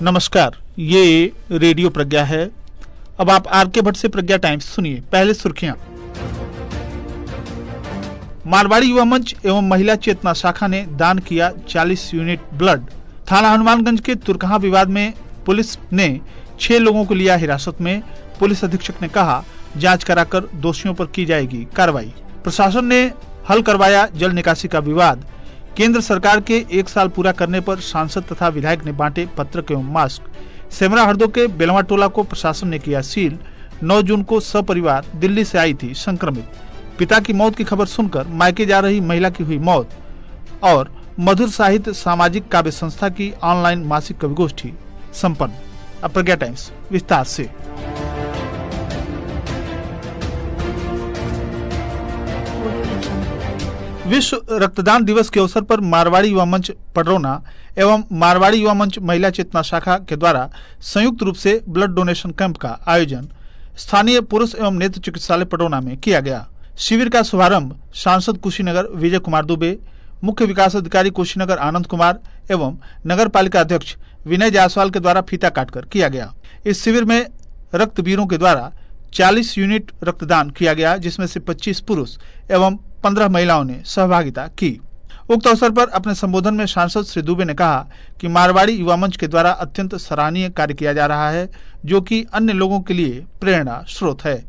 नमस्कार, ये रेडियो प्रज्ञा है। अब आप आर.के. भट्ट से प्रज्ञा टाइम्स सुनिए। पहले सुर्खियां। मारवाड़ी युवा मंच एवं महिला चेतना शाखा ने दान किया 40 यूनिट ब्लड। थाना हनुमानगंज के तुरकहा विवाद में पुलिस ने 6 लोगों को लिया हिरासत में। पुलिस अधीक्षक ने कहा, जांच कराकर दोषियों पर की जाएगी कार्रवाई। प्रशासन ने हल करवाया जल निकासी का विवाद। केंद्र सरकार के 1 साल पूरा करने पर सांसद तथा विधायक ने बांटे पत्रक एवं मास्क। सेमरा हरदो के बेलवा टोला को प्रशासन ने किया सील। 9 जून को सपरिवार दिल्ली से आई थी संक्रमित। पिता की मौत की खबर सुनकर मायके जा रही महिला की हुई मौत। और मधुर साहित्य सामाजिक काव्य संस्था की ऑनलाइन मासिक कवि गोष्ठी संपन्न। अब प्रज्ञा टाइम्स विस्तार से। विश्व रक्तदान दिवस के अवसर पर मारवाड़ी युवा मंच पडरौना एवं मारवाड़ी युवा मंच महिला चेतना शाखा के द्वारा संयुक्त रूप से ब्लड डोनेशन कैंप का आयोजन स्थानीय पुरुष एवं नेत्र चिकित्सालय पडरौना में किया गया। शिविर का शुभारंभ सांसद कुशीनगर विजय कुमार दुबे, मुख्य विकास अधिकारी कुशीनगर आनंद कुमार एवं नगर पालिका अध्यक्ष विनय जायसवाल के द्वारा फीता काटकर किया गया। इस शिविर में रक्तवीरों के द्वारा 40 यूनिट रक्तदान किया गया, जिसमें से 25 पुरुष एवं 15 महिलाओं ने सहभागिता की। उक्त अवसर पर अपने संबोधन में सांसद श्री दुबे ने कहा कि मारवाड़ी युवा मंच के द्वारा अत्यंत सराहनीय कार्य किया जा रहा है, जो कि अन्य लोगों के लिए प्रेरणा स्रोत है।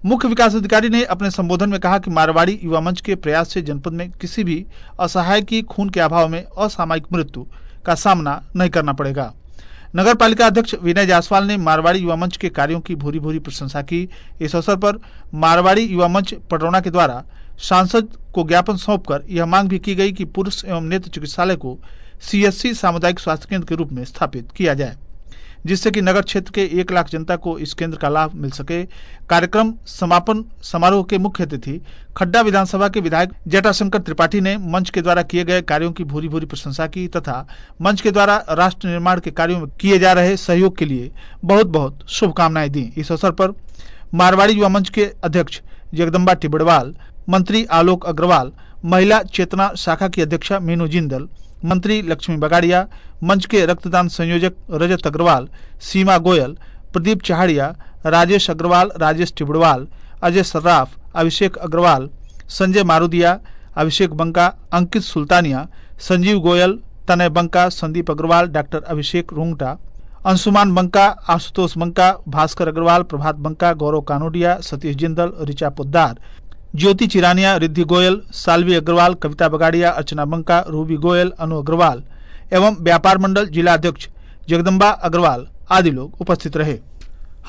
मुख्य विकास अधिकारी ने अपने संबोधन में कहा कि मारवाड़ी युवा मंच के प्रयास से जनपद में किसी भी असहाय की खून के अभाव में असामयिक मृत्यु का सामना नहीं करना पड़ेगा। नगर पालिका अध्यक्ष विनय जायसवाल ने मारवाड़ी युवा मंच के कार्यों की भूरी भूरी प्रशंसा की। इस अवसर पर मारवाड़ी युवा मंच पडरौना के द्वारा सांसद को ज्ञापन सौंपकर यह मांग भी की गई कि पुरुष एवं नेत्र चिकित्सालय को CSC सामुदायिक स्वास्थ्य केंद्र के रूप में स्थापित किया जाए, जिससे कि नगर क्षेत्र के 1 लाख जनता को इस केंद्र का लाभ मिल सके। कार्यक्रम समापन समारोह के मुख्य अतिथि खड्डा विधानसभा के विधायक जटाशंकर त्रिपाठी ने मंच के द्वारा किए गए कार्यों की भूरी भूरी प्रशंसा की तथा मंच के द्वारा राष्ट्र निर्माण के कार्यों में किए जा रहे सहयोग के लिए बहुत बहुत शुभकामनाएं दी। इस अवसर पर मारवाड़ी युवा मंच के अध्यक्ष जगदम्बा टिबड़वाल, मंत्री आलोक अग्रवाल, महिला चेतना शाखा की अध्यक्षा मीनू जिंदल, मंत्री लक्ष्मी बगाड़िया, मंच के रक्तदान संयोजक रजत अग्रवाल, सीमा गोयल, प्रदीप चहाड़िया, राजेश अग्रवाल, राजेश टिबड़वाल, अजय सर्राफ, अभिषेक अग्रवाल, संजय मारूदिया, अभिषेक बंका, अंकित सुल्तानिया, संजीव गोयल, तनय बंका, संदीप अग्रवाल, डॉक्टर अभिषेक रुंगटा, अंशुमान बंका, आशुतोष बंका, भास्कर अग्रवाल, प्रभात बंका, गौरव कानोडिया, सतीश जिंदल, ऋचा पोद्दार, ज्योति चिरानिया, रिद्धि गोयल, सालवी अग्रवाल, कविता बगाड़िया, अर्चना बंका, रूबी गोयल, अनु अग्रवाल एवं व्यापार मंडल जिला अध्यक्ष जगदम्बा अग्रवाल आदि लोग उपस्थित रहे।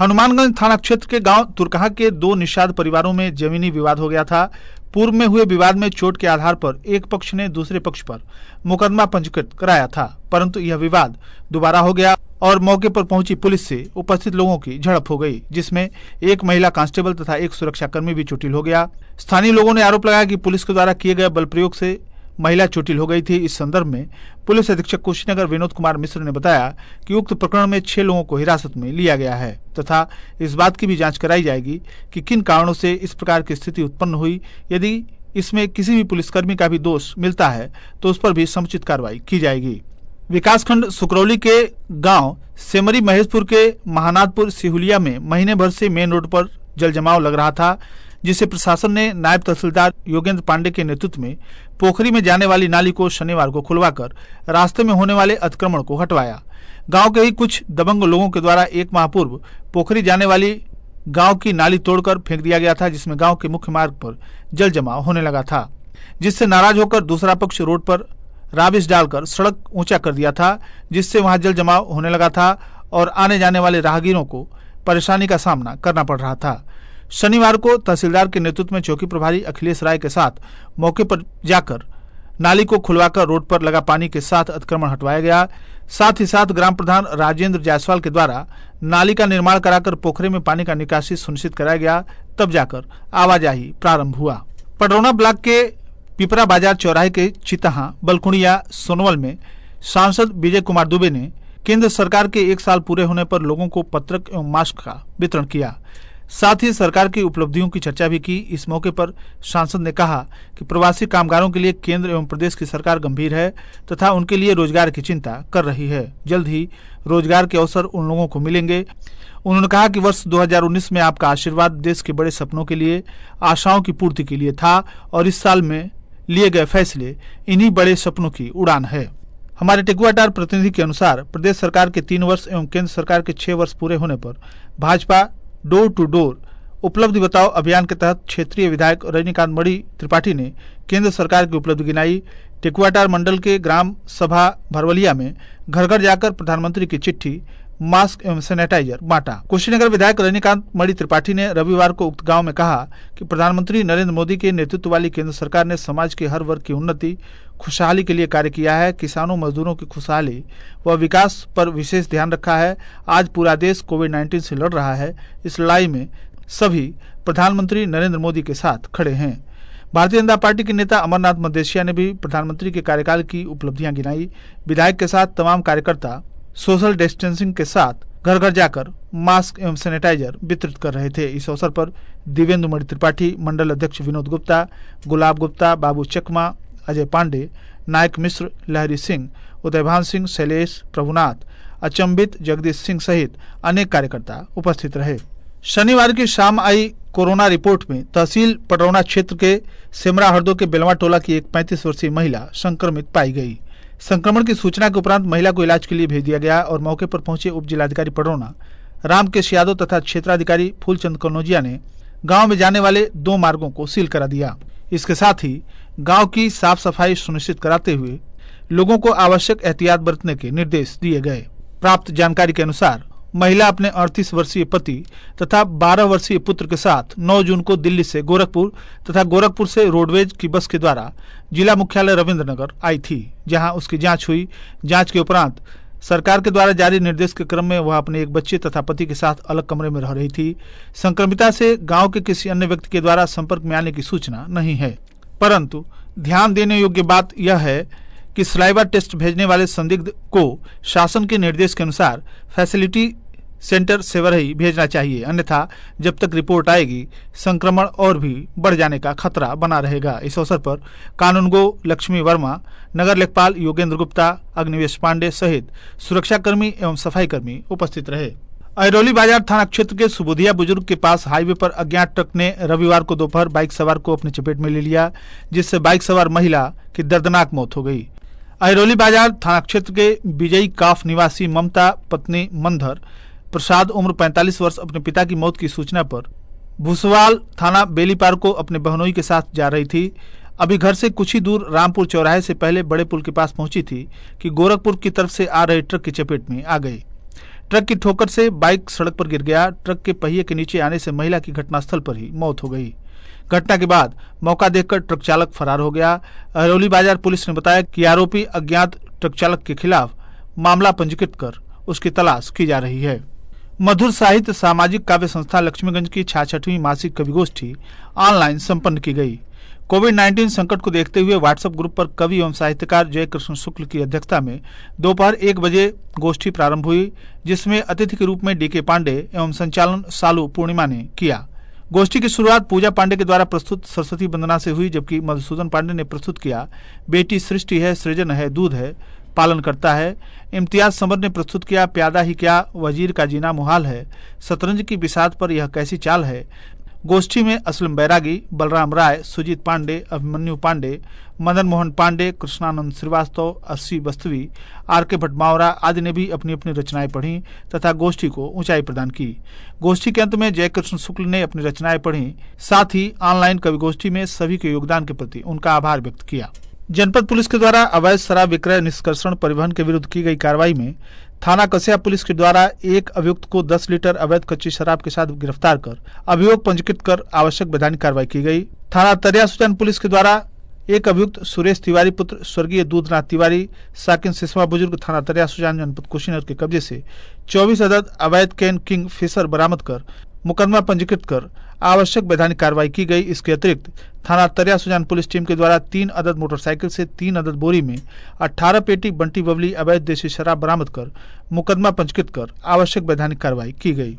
हनुमानगंज थाना क्षेत्र के गांव तुरकहा के 2 निषाद परिवारों में जमीनी विवाद हो गया था। पूर्व में हुए विवाद में चोट के आधार पर एक पक्ष ने दूसरे पक्ष पर मुकदमा पंजीकृत कराया था, परंतु यह विवाद दोबारा हो गया और मौके पर पहुंची पुलिस से उपस्थित लोगों की झड़प हो गई, जिसमें एक महिला कांस्टेबल तथा एक सुरक्षाकर्मी भी चोटिल हो गया। स्थानीय लोगों ने आरोप लगाया कि पुलिस के द्वारा किए गए बल प्रयोग से महिला चोटिल हो गई थी। इस संदर्भ में पुलिस अधीक्षक कुशीनगर विनोद कुमार मिश्र ने बताया कि उक्त प्रकरण में 6 लोगों को हिरासत में लिया गया है तथा इस बात की भी जांच कराई जाएगी कि किन कारणों से इस प्रकार की स्थिति उत्पन्न हुई। यदि इसमें किसी भी पुलिसकर्मी का भी दोष मिलता है तो उस पर भी समुचित कार्रवाई की जाएगी। विकासखंड सुकरौली के गांव सेमरी महेशपुर के महानादपुर सिहुलिया में महीने भर से मेन रोड पर जल जमाव लग रहा था, जिसे प्रशासन ने नायब तहसीलदार योगेंद्र पांडे के नेतृत्व में पोखरी में जाने वाली नाली को शनिवार को खुलवाकर रास्ते में होने वाले अतिक्रमण को हटवाया। गांव के ही कुछ दबंग लोगों के द्वारा 1 माह पूर्व पोखरी जाने वाली गांव की नाली तोड़कर फेंक दिया गया था, जिसमें गांव के मुख्य मार्ग पर जल जमाव होने लगा था, जिससे नाराज होकर दूसरा पक्ष रोड पर राबिश डालकर सड़क ऊंचा कर दिया था, जिससे वहां जल जमाव होने लगा था और आने जाने वाले राहगीरों को परेशानी का सामना करना पड़ रहा था। शनिवार को तहसीलदार के नेतृत्व में चौकी प्रभारी अखिलेश राय के साथ मौके पर जाकर नाली को खुलवाकर रोड पर लगा पानी के साथ अतिक्रमण हटवाया गया। साथ ही साथ ग्राम प्रधान राजेंद्र जायसवाल के द्वारा नाली का निर्माण कराकर पोखरे में पानी का निकासी सुनिश्चित कराया गया, तब जाकर आवाजाही प्रारंभ हुआ। पडरौना ब्लॉक के पिपरा बाजार चौराहे के चितहा बलकुड़िया सोनवल में सांसद विजय कुमार दुबे ने केंद्र सरकार के 1 साल पूरे होने पर लोगों को पत्रक एवं मास्क का वितरण किया। साथ ही सरकार की उपलब्धियों की चर्चा भी की। इस मौके पर सांसद ने कहा कि प्रवासी कामगारों के लिए केंद्र एवं प्रदेश की सरकार गंभीर है तथा उनके लिए रोजगार की चिंता कर रही है। जल्द ही रोजगार के अवसर उन लोगों को मिलेंगे। उन्होंने कहा कि वर्ष 2019 में आपका आशीर्वाद देश के बड़े सपनों के लिए, आशाओं की पूर्ति के लिए था और इस साल में लिए गए फैसले इन्हीं बड़े सपनों की उड़ान है। हमारे टेकुआटार प्रतिनिधि के अनुसार प्रदेश सरकार के 3 वर्ष एवं केंद्र सरकार के 6 वर्ष पूरे होने पर भाजपा डोर टू डोर उपलब्धि बताओ अभियान के तहत क्षेत्रीय विधायक रजनीकांत मणि त्रिपाठी ने केंद्र सरकार की उपलब्धि गिनाई। टेकुआटार मंडल के ग्राम सभा भरवलिया में घर घर जाकर प्रधानमंत्री की चिट्ठी, मास्क एवं सैनिटाइजर बांटा। कुशीनगर विधायक रजनीकांत मणि त्रिपाठी ने रविवार को उक्त गांव में कहा कि प्रधानमंत्री नरेंद्र मोदी के नेतृत्व वाली केंद्र सरकार ने समाज के हर वर्ग की उन्नति, खुशहाली के लिए कार्य किया है। किसानों, मजदूरों की खुशहाली व विकास पर विशेष ध्यान रखा है। आज पूरा देश कोविड-19 से लड़ रहा है। इस लड़ाई में सभी प्रधानमंत्री नरेंद्र मोदी के साथ खड़े हैं। भारतीय जनता पार्टी के नेता अमरनाथ मदेशिया ने भी प्रधानमंत्री के कार्यकाल की उपलब्धियां गिनाई। विधायक के साथ तमाम कार्यकर्ता सोशल डिस्टेंसिंग के साथ घर घर जाकर मास्क एवं सैनिटाइजर वितरित कर रहे थे। इस अवसर पर दिव्येंदु मणि त्रिपाठी, मंडल अध्यक्ष विनोद गुप्ता, गुलाब गुप्ता, बाबू चकमा, अजय पांडे, नायक मिश्र, लहरी सिंह, उदयभान सिंह, शैलेश, प्रभुनाथ, अचंबित, जगदीश सिंह सहित अनेक कार्यकर्ता उपस्थित रहे। शनिवार की शाम आई कोरोना रिपोर्ट में तहसील पडरौना क्षेत्र के सेमरा हरदो के बेलवा टोला की एक 35 वर्षीय महिला संक्रमित पाई गई। संक्रमण की सूचना के उपरांत महिला को इलाज के लिए भेज दिया गया और मौके पर पहुंचे उप जिलाधिकारी पडरौना रामकेश यादव तथा क्षेत्राधिकारी फूलचंद कनौजिया ने गांव में जाने वाले 2 मार्गों को सील करा दिया। इसके साथ ही गांव की साफ सफाई सुनिश्चित कराते हुए लोगों को आवश्यक एहतियात बरतने के निर्देश दिए गए। प्राप्त जानकारी के अनुसार महिला अपने 38 वर्षीय पति तथा 12 वर्षीय पुत्र के साथ 9 जून को दिल्ली से गोरखपुर तथा गोरखपुर से रोडवेज की बस के द्वारा जिला मुख्यालय रविंद्रनगर आई थी, जहां उसकी जांच हुई। जांच के उपरांत सरकार के द्वारा जारी निर्देश के क्रम में वह अपने एक बच्चे तथा पति के साथ अलग कमरे में रह रही थी। संक्रमिता से गांव के किसी अन्य व्यक्ति के द्वारा संपर्क में आने की सूचना नहीं है, परंतु ध्यान देने योग्य बात यह है कि सलाइवा टेस्ट भेजने वाले संदिग्ध को शासन के निर्देश के अनुसार फैसिलिटी सेंटर सेवरही भेजना चाहिए, अन्यथा जब तक रिपोर्ट आएगी संक्रमण और भी बढ़ जाने का खतरा बना रहेगा। इस अवसर पर कानूनगो लक्ष्मी वर्मा, नगर लेखपाल योगेंद्र गुप्ता, अग्निवेश पांडे सहित सुरक्षाकर्मी एवं सफाई कर्मी उपस्थित रहे। अहिरौली बाजार थाना क्षेत्र के सुबुधिया बुजुर्ग के पास हाईवे पर अज्ञात ट्रक ने रविवार को दोपहर बाइक सवार को अपनी चपेट में ले लिया, जिससे बाइक सवार महिला की दर्दनाक मौत हो गई। अहिरौली बाजार थाना क्षेत्र के विजयी काफ निवासी ममता पत्नी मंधर प्रसाद उम्र 45 वर्ष अपने पिता की मौत की सूचना पर भूसवाल थाना बेलीपार को अपने बहनोई के साथ जा रही थी। अभी घर से कुछ ही दूर रामपुर चौराहे से पहले बड़े पुल के पास पहुंची थी कि गोरखपुर की तरफ से आ रहे ट्रक की चपेट में आ गई। ट्रक की ठोकर से बाइक सड़क पर गिर गया। ट्रक के पहिए के नीचे आने से महिला की घटनास्थल पर ही मौत हो गई। घटना के बाद मौका देखकर ट्रक चालक फरार हो गया। अहिरौली बाजार पुलिस ने बताया कि आरोपी अज्ञात ट्रक चालक के खिलाफ मामला पंजीकृत कर उसकी तलाश की जा रही है। मधुर साहित्य सामाजिक काव्य संस्था लक्ष्मीगंज की 66वीं मासिक कवि गोष्ठी ऑनलाइन संपन्न की गई। कोविड-19 संकट को देखते हुए व्हाट्सएप ग्रुप पर कवि एवं साहित्यकार जयकृष्ण शुक्ल की अध्यक्षता में दोपहर 1 बजे गोष्ठी प्रारंभ हुई, जिसमें अतिथि के रूप में डीके पांडे एवं संचालन सालू पूर्णिमा ने किया। गोष्ठी की शुरुआत पूजा पांडे के द्वारा प्रस्तुत सरस्वती वंदना से हुई, जबकि मधुसूदन पांडे ने प्रस्तुत किया बेटी सृष्टि है, सृजन है, दूध है, पालन करता है। इम्तियाज समर ने प्रस्तुत किया प्यादा ही क्या, वजीर का जीना मुहाल है, शतरंज की बिसात पर यह कैसी चाल है। गोष्ठी में असलम बैरागी, बलराम राय, सुजीत पांडे, अभिमन्यु पांडे, मदन मोहन पांडे, कृष्णानंद श्रीवास्तव, अस्सी बस्तवी, आर.के. भटमावरा आदि ने भी अपनी अपनी रचनाएं पढ़ी तथा गोष्ठी को ऊंचाई प्रदान की। गोष्ठी के अंत में जयकृष्ण शुक्ल ने अपनी रचनाएं पढ़ी, साथ ही ऑनलाइन कवि गोष्ठी में सभी के योगदान के प्रति उनका आभार व्यक्त किया। जनपद पुलिस के द्वारा अवैध शराब विक्रय, निष्कर्षण, परिवहन के विरुद्ध की गई कार्रवाई में थाना कसिया पुलिस के द्वारा एक अभियुक्त को 10 लीटर अवैध कच्ची शराब के साथ गिरफ्तार कर अभियोग पंजीकृत कर आवश्यक वैधानिक कार्रवाई की गई। थाना तरिया सुजान पुलिस के द्वारा एक अभियुक्त सुरेश तिवारी पुत्र स्वर्गीय दूधनाथ तिवारी साकिन सिसवा बुजुर्ग थाना तरिया सुजान जनपद कुशीनगर के कब्जे से 24 अदद अवैध कैन किंग फिशर बरामद कर मुकदमा पंजीकृत कर आवश्यक वैधानिक कार्रवाई की गई। इसके अतिरिक्त थाना तरिया सुजान पुलिस टीम के द्वारा 3 अदद मोटरसाइकिल से 3 अदद बोरी में 18 पेटी बंटी बबली अवैध देशी शराब बरामद कर मुकदमा पंजीकृत कर आवश्यक वैधानिक कार्रवाई की गई।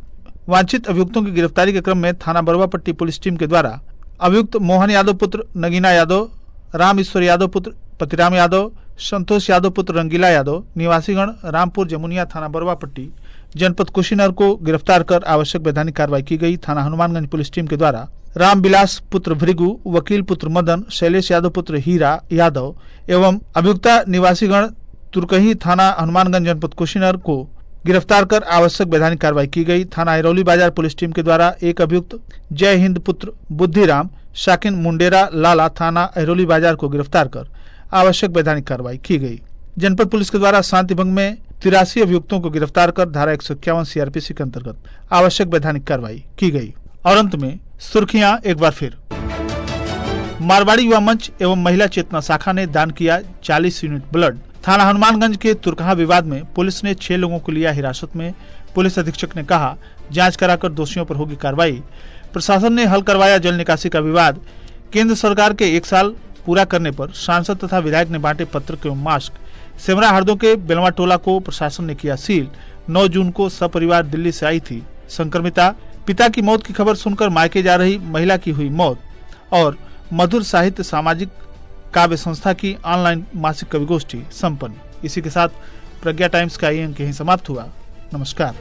वांछित अभियुक्तों की गिरफ्तारी के क्रम में थाना बरुआपट्टी पुलिस टीम के द्वारा अभियुक्त मोहन यादव पुत्र नगीना यादव, राम ईश्वर यादव पुत्र पतिराम यादव, संतोष यादव पुत्र रंगीला यादव निवासीगण रामपुर जमुनिया थाना बरुआपट्टी जनपद कुशीनगर को गिरफ्तार कर आवश्यक वैधानिक कार्रवाई की गई। थाना हनुमानगंज पुलिस टीम के द्वारा रामविलास पुत्र भृगु, वकील पुत्र मदन, शैलेश यादव पुत्र हीरा यादव एवं अभियुक्ता निवासीगण तुर्कही थाना हनुमानगंज जनपद कुशीनगर को गिरफ्तार कर आवश्यक वैधानिक कार्रवाई की गई। थाना हिरौली बाजार पुलिस टीम के द्वारा एक अभियुक्त जय हिंद पुत्र बुद्धिराम शाकिन मुंडेरा लाला थाना हिरौली बाजार को गिरफ्तार कर आवश्यक वैधानिक कार्रवाई की गई। जनपद पुलिस के द्वारा शांति भंग में 83 अभियुक्तों को गिरफ्तार कर धारा 151 सीआरपीसी के अंतर्गत आवश्यक वैधानिक कार्रवाई की गई। और अंत में सुर्खियां एक बार फिर। मारवाड़ी युवा मंच एवं महिला चेतना शाखा ने दान किया 40 यूनिट ब्लड। थाना हनुमानगंज के तुरकहा विवाद में पुलिस ने 6 लोगों को लिया हिरासत में। पुलिस अधीक्षक ने कहा, जांच कराकर दोषियों पर होगी कार्रवाई। प्रशासन ने हल करवाया जल निकासी का विवाद। केंद्र सरकार के 1 साल पूरा करने पर सांसद तथा विधायक ने बांटे पत्र एवं मास्क। सेमरा हरदों के बेलवा टोला को प्रशासन ने किया सील। 9 जून को सपरिवार दिल्ली से आई थी संक्रमिता। पिता की मौत की खबर सुनकर मायके जा रही महिला की हुई मौत। और मधुर साहित्य सामाजिक काव्य संस्था की ऑनलाइन मासिक कवि गोष्ठी संपन्न। इसी के साथ प्रज्ञा टाइम्स का ये अंक यहीं समाप्त हुआ। नमस्कार।